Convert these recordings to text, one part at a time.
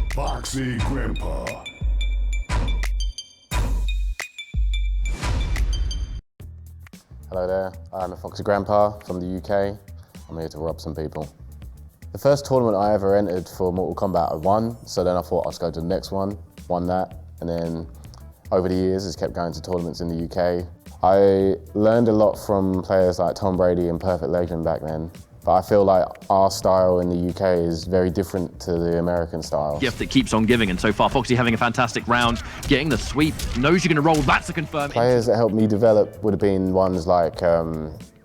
F0xy Grampa. Hello there, I'm F0xy Grampa from the UK. I'm here to rob some people. The first tournament I ever entered for Mortal Kombat I won, so then I thought I'd go to the next one, won that, and then over the years just kept going to tournaments in the UK. I learned a lot from players like Tom Brady and Perfect Legend back then, but I feel like our style in the UK is very different to the American style. Gift that keeps on giving, and so far F0xy having a fantastic round, getting the sweep, knows you're going to roll, that's a confirm. Players that helped me develop would have been ones like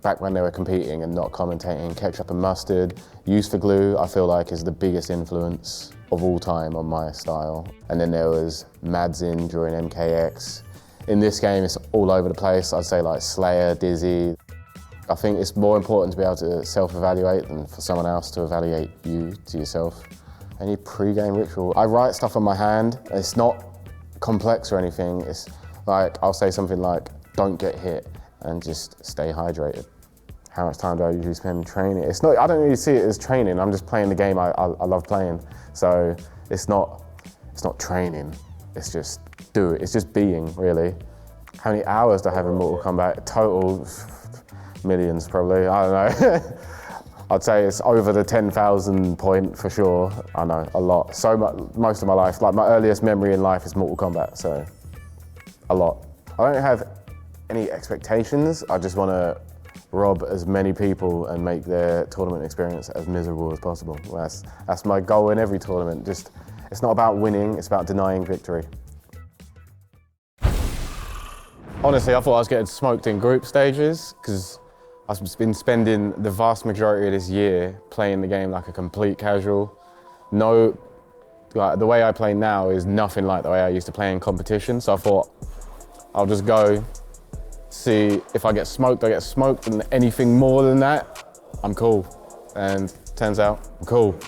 back when they were competing and not commentating, Ketchup and Mustard, Use for Glue, I feel like is the biggest influence of all time on my style. And then there was Madzin during MKX. In this game, it's all over the place. I'd say like Slayer, Dizzy. I think it's more important to be able to self-evaluate than for someone else to evaluate you to yourself. Any pre-game ritual? I write stuff on my hand. It's not complex or anything. It's like, I'll say something like, don't get hit and just stay hydrated. How much time do I usually spend training? It's not, I don't really see it as training. I'm just playing the game I love playing. So it's not training. It's just do it. It's just being, really. How many hours do I have in Mortal Kombat? Total, millions probably, I don't know. I'd say it's over the 10,000 point for sure. I know, a lot. So much, most of my life, like my earliest memory in life is Mortal Kombat, so a lot. I don't have any expectations. I just want to rob as many people and make their tournament experience as miserable as possible. That's my goal in every tournament. Just, it's not about winning, it's about denying victory. Honestly, I thought I was getting smoked in group stages because I've been spending the vast majority of this year playing the game like a complete casual. No, like the way I play now is nothing like the way I used to play in competition. So I thought I'll just go, see if I get smoked, I get smoked, and anything more than that, I'm cool. And turns out I'm cool.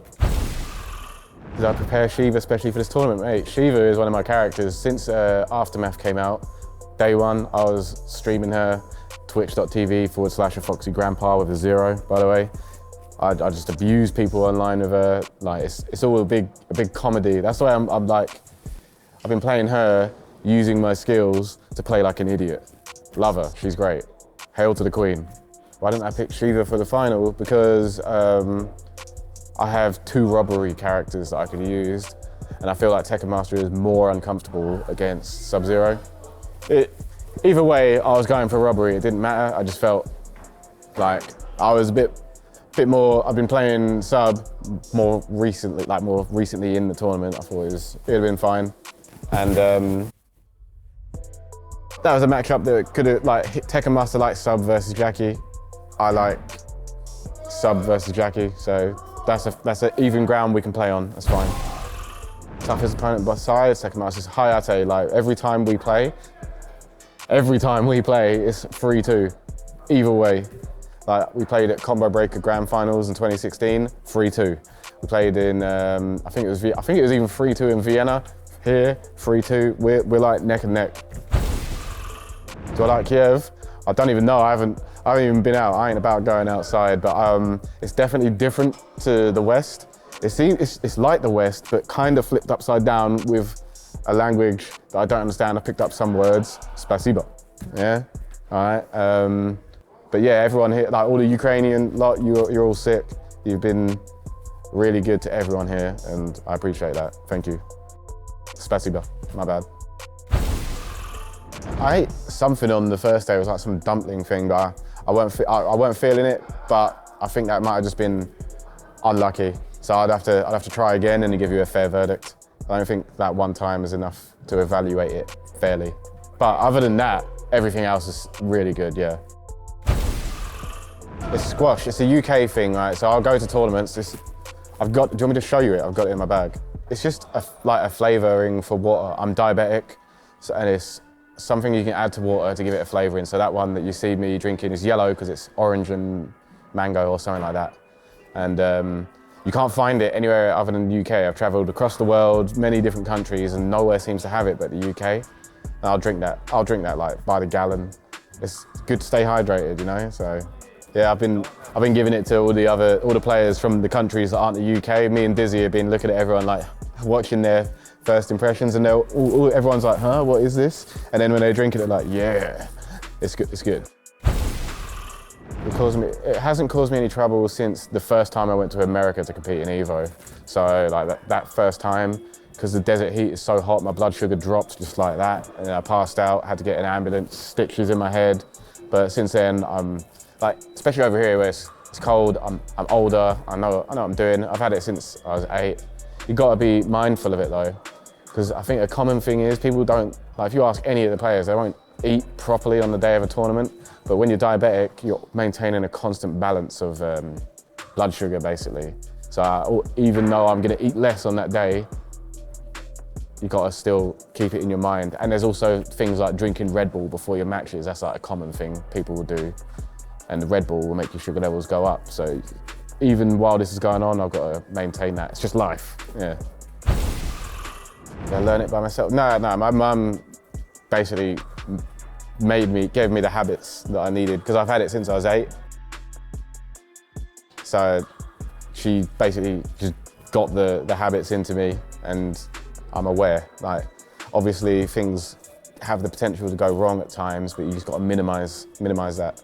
Did I prepare Shiva especially for this tournament? Mate, Shiva is one of my characters. Since Aftermath came out, day one, I was streaming her, twitch.tv/F0xy Grampa with a 0, by the way. I just abuse people online with her. Like, it's all a big comedy. That's why I'm like, I've been playing her, using my skills to play like an idiot. Love her, she's great. Hail to the Queen. Why didn't I pick Shiva for the final? Because I have 2 robbery characters that I could use, and I feel like Tekken Master is more uncomfortable against Sub-Zero. Either way, I was going for robbery, it didn't matter. I just felt like I was a bit more, I've been playing sub more recently in the tournament. I thought it'd have been fine. And that was a matchup that could have, like, Tekken Master likes sub versus Jackie. I like sub versus Jackie, so that's an even ground we can play on, that's fine. Toughest opponent besides Tekken Master is Hayatei. Like, every time we play, it's 3-2, either way. Like, we played at Combo Breaker Grand Finals in 2016, 3-2. We played in, I think it was even 3-2 in Vienna. Here, 3-2. We're like neck and neck. Do I like Kyiv? I don't even know. I haven't even been out. I ain't about going outside, but it's definitely different to the West. It's like the West, but kind of flipped upside down with a language that I don't understand. I picked up some words. Spasiba. Yeah. All right. But yeah, everyone here, like all the Ukrainian lot, you're all sick. You've been really good to everyone here, and I appreciate that. Thank you. Spasiba. My bad. I ate something on the first day. It was like some dumpling thing, but I weren't feeling it. But I think that might have just been unlucky. So I'd have to try again and give you a fair verdict. I don't think that one time is enough to evaluate it fairly. But other than that, everything else is really good, yeah. It's squash, it's a UK thing, right? So I'll go to tournaments. Do you want me to show you it? I've got it in my bag. It's just like a flavouring for water. I'm diabetic, and it's something you can add to water to give it a flavouring. So that one that you see me drinking is yellow because it's orange and mango or something like that. And you can't find it anywhere other than the UK. I've travelled across the world, many different countries, and nowhere seems to have it but the UK. And I'll drink that like by the gallon. It's good to stay hydrated, you know? So yeah, I've been giving it to all the players from the countries that aren't the UK. Me and Dizzy have been looking at everyone like, watching their first impressions, and everyone's like, huh, what is this? And then when they drink it, they're like, yeah, it's good, it's good. It hasn't caused me any trouble since the first time I went to America to compete in Evo. So like that first time, because the desert heat is so hot, my blood sugar dropped just like that, and I passed out, had to get an ambulance, stitches in my head. But since then, I'm like, especially over here where it's cold, I'm older, I know what I'm doing. I've had it since I was 8. You got to be mindful of it though, because I think a common thing is people don't, like if you ask any of the players, they won't eat properly on the day of a tournament. But when you're diabetic, you're maintaining a constant balance of blood sugar basically. So even though I'm going to eat less on that day, you got to still keep it in your mind. And there's also things like drinking Red Bull before your matches. That's like a common thing people will do. And the Red Bull will make your sugar levels go up. So even while this is going on, I've got to maintain that. It's just life, yeah. Did I learn it by myself? No, my mum basically gave me the habits that I needed, because I've had it since I was 8. So she basically just got the habits into me, and I'm aware. Like, obviously things have the potential to go wrong at times, but you just got to minimize that.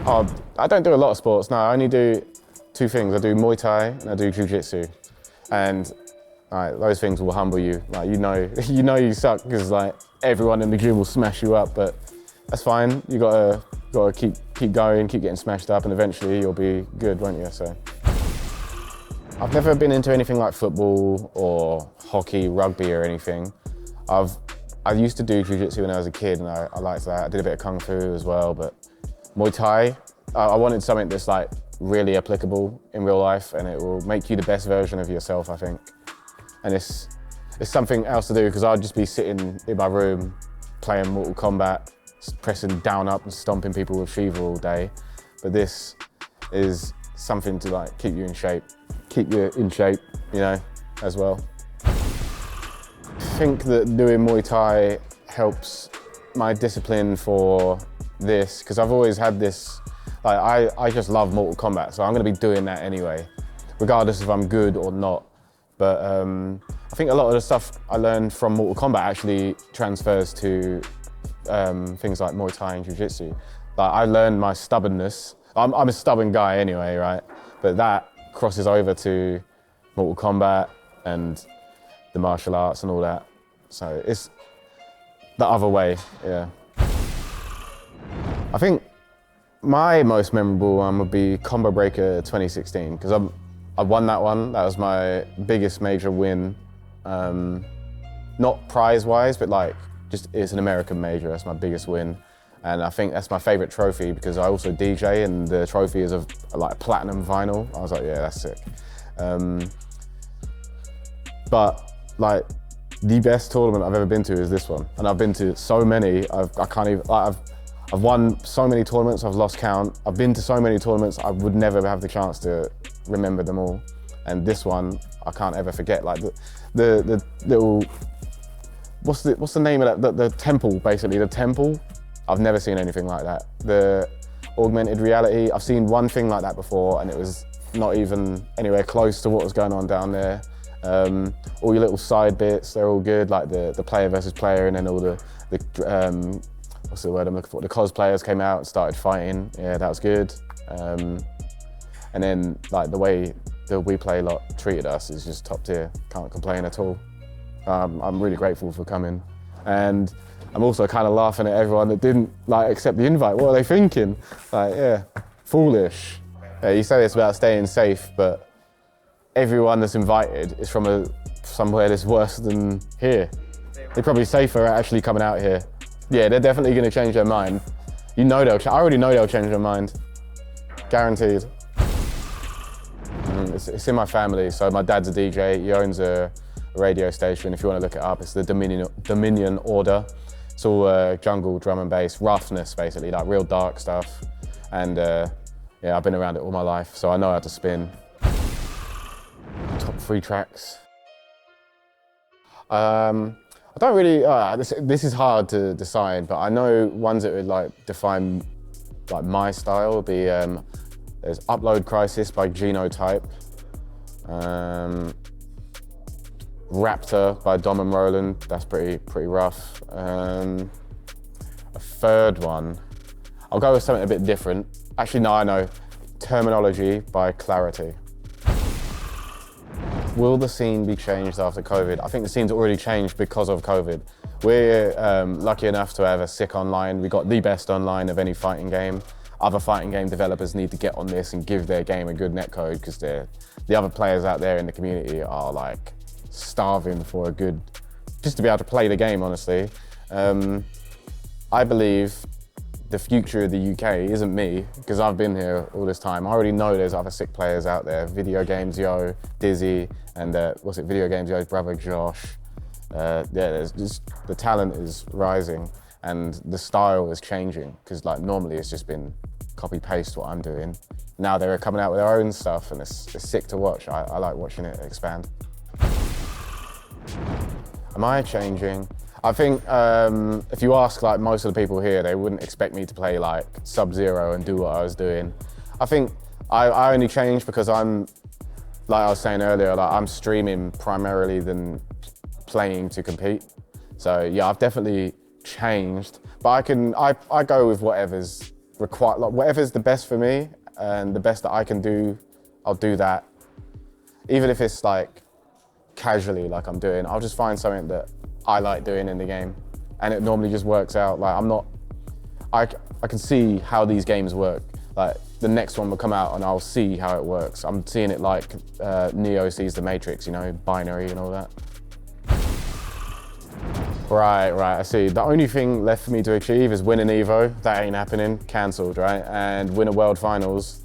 Oh, I don't do a lot of sports, no, I only do 2 things. I do Muay Thai and I do Jiu-Jitsu. And those things will humble you. Like, you know you suck, because like everyone in the gym will smash you up, but that's fine. You gotta keep going, keep getting smashed up, and eventually you'll be good, won't you? So I've never been into anything like football or hockey, rugby or anything. I used to do Jiu-Jitsu when I was a kid, and I liked that. I did a bit of Kung Fu as well, but Muay Thai, I wanted something that's like really applicable in real life, and it will make you the best version of yourself, I think. And it's something else to do, because I'd just be sitting in my room playing Mortal Kombat, pressing down up and stomping people with Shiva all day. But this is something to like keep you in shape, you know, as well. I think that doing Muay Thai helps my discipline for this, because I've always had this, like I just love Mortal Kombat, so I'm going to be doing that anyway, regardless if I'm good or not. But I think a lot of the stuff I learned from Mortal Kombat actually transfers to things like Muay Thai and Jiu-Jitsu. Like, I learned my stubbornness. I'm a stubborn guy anyway, right? But that crosses over to Mortal Kombat and the martial arts and all that. So it's the other way, yeah. I think my most memorable one would be Combo Breaker 2016, because I won that one. That was my biggest major win. Not prize-wise, but like, just it's an American major. That's my biggest win. And I think that's my favorite trophy, because I also DJ, and the trophy is of like platinum vinyl. I was like, yeah, that's sick. But like, the best tournament I've ever been to is this one. And I've been to so many, I can't even, like, I've won so many tournaments, I've lost count. I've been to so many tournaments, I would never have the chance to remember them all. And this one, I can't ever forget. Like the little, what's the name of that? The temple, basically, the temple. I've never seen anything like that. The augmented reality, I've seen one thing like that before, and it was not even anywhere close to what was going on down there. All your little side bits, they're all good, like the player versus player, and then all the what's the word I'm looking for? The cosplayers came out and started fighting. Yeah, that was good. And then like the way the WePlay lot treated us is just top tier. Can't complain at all. I'm really grateful for coming. And I'm also kind of laughing at everyone that didn't like accept the invite. What are they thinking? Like, yeah, foolish. Yeah, you say this about staying safe, but everyone that's invited is from somewhere that's worse than here. They're probably safer at actually coming out here. Yeah, they're definitely going to change their mind. You know I already know they'll change their mind. Guaranteed. It's in my family. So my dad's a DJ. He owns a radio station. If you want to look it up, it's the Dominion Order. It's all jungle, drum and bass, roughness basically, like real dark stuff. And yeah, I've been around it all my life, so I know how to spin. Top 3 tracks. I don't really, this is hard to decide, but I know ones that would like define like my style would be, there's Upload Crisis by Genotype. Raptor by Dom and Roland, that's pretty rough. A third one, I'll go with something a bit different. Actually, no, I know. Terminology by Clarity. Will the scene be changed after COVID? I think the scene's already changed because of COVID. We're lucky enough to have a sick online. We got the best online of any fighting game. Other fighting game developers need to get on this and give their game a good netcode because the other players out there in the community are like starving for a good, just to be able to play the game, honestly. I believe the future of the UK isn't me, because I've been here all this time. I already know there's other sick players out there. Video Games Yo, Dizzy, and Video Games Yo's brother Josh. There's just, the talent is rising and the style is changing, because like normally it's just been copy paste what I'm doing. Now they're coming out with their own stuff and it's sick to watch. I like watching it expand. Am I changing? I think if you ask like most of the people here, they wouldn't expect me to play like Sub-Zero and do what I was doing. I think I only changed because I'm, like I was saying earlier, like I'm streaming primarily than playing to compete. So yeah, I've definitely changed, but I go with whatever's required, like whatever's the best for me and the best that I can do, I'll do that. Even if it's like casually like I'm doing, I'll just find something that I like doing in the game, and it normally just works out. Like I can see how these games work. Like the next one will come out and I'll see how it works. I'm seeing it like Neo sees the Matrix, you know, binary and all that. Right, I see. The only thing left for me to achieve is win an Evo. That ain't happening, cancelled, right? And win a World Finals.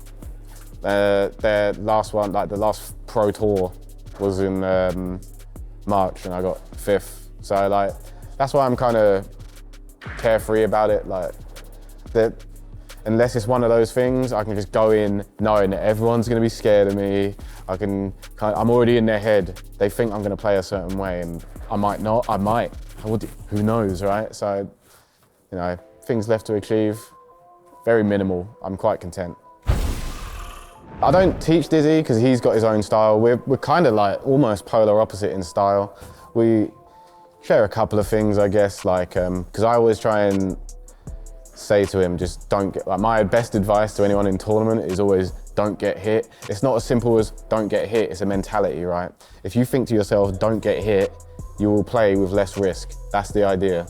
Their last one, like the last Pro Tour was in March and I got 5th. So like, that's why I'm kind of carefree about it. Like, unless it's one of those things, I can just go in knowing that everyone's gonna be scared of me. I'm already in their head. They think I'm gonna play a certain way and I might not, I might. Who knows, right? So, you know, things left to achieve, very minimal. I'm quite content. I don't teach Dizzy because he's got his own style. We're kind of like almost polar opposite in style. We share a couple of things, I guess, like, because I always try and say to him, just don't get, like my best advice to anyone in tournament is always don't get hit. It's not as simple as don't get hit, it's a mentality, right? If you think to yourself, don't get hit, you will play with less risk. That's the idea.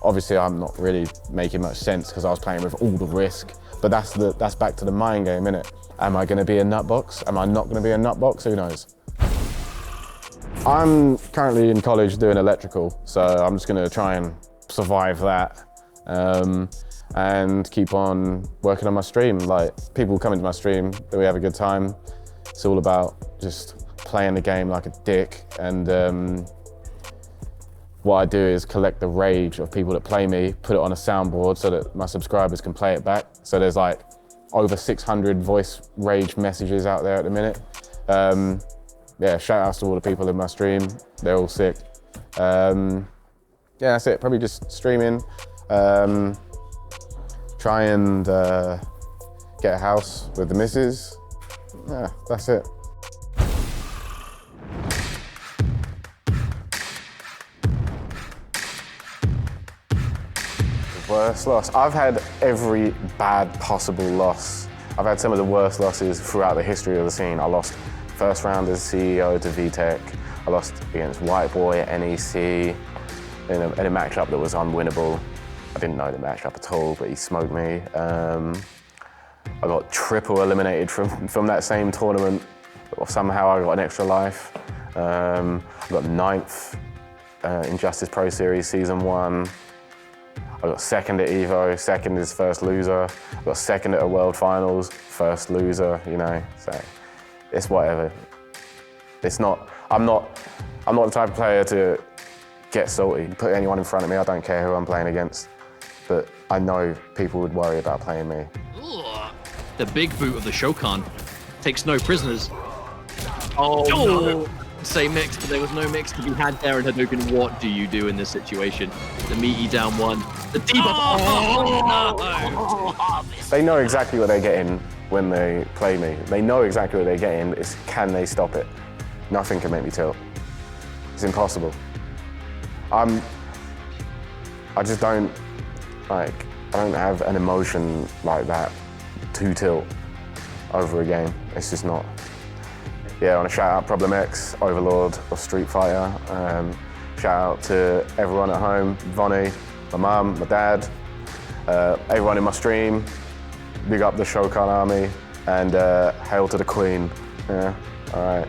Obviously, I'm not really making much sense because I was playing with all the risk, but that's back to the mind game, innit? Am I gonna be a nutbox? Am I not gonna be a nutbox? Who knows? I'm currently in college doing electrical, so I'm just gonna try and survive that and keep on working on my stream. Like, people come into my stream, we have a good time. It's all about just playing the game like a dick, and what I do is collect the rage of people that play me, put it on a soundboard so that my subscribers can play it back. So there's like over 600 voice rage messages out there at the minute. Yeah, shout outs to all the people in my stream. They're all sick. Yeah, that's it. Probably just streaming. Try and get a house with the missus. Yeah, that's it. Worst loss. I've had every bad possible loss. I've had some of the worst losses throughout the history of the scene. I lost first round as CEO to VTech. I lost against White Boy at NEC in a matchup that was unwinnable. I didn't know the matchup at all, but he smoked me. I got triple eliminated from that same tournament. Somehow I got an extra life. I got 9th in Justice Pro Series Season 1. I got 2nd at Evo, 2nd is first loser. I got 2nd at a World Finals, first loser, you know, so it's whatever. It's not, I'm not the type of player to get salty. Put anyone in front of me, I don't care who I'm playing against, but I know people would worry about playing me. Ugh. The big boot of the Shokan takes no prisoners. Oh no! Say mix, but there was no mix to be had there, and Hadouken, what do you do in this situation? The meaty down one, the debuff. Oh, no. They know exactly what they're getting when they play me. They know exactly what they're getting. It's can they stop it? Nothing can make me tilt. It's impossible. I just don't, like, I don't have an emotion like that to tilt over a game. It's just not. Yeah, I want to shout out Problem X, Overlord of Street Fighter. Shout out to everyone at home, Vonnie, my mum, my dad, everyone in my stream. Big up the Shokan Army, and hail to the Queen. Yeah, all right.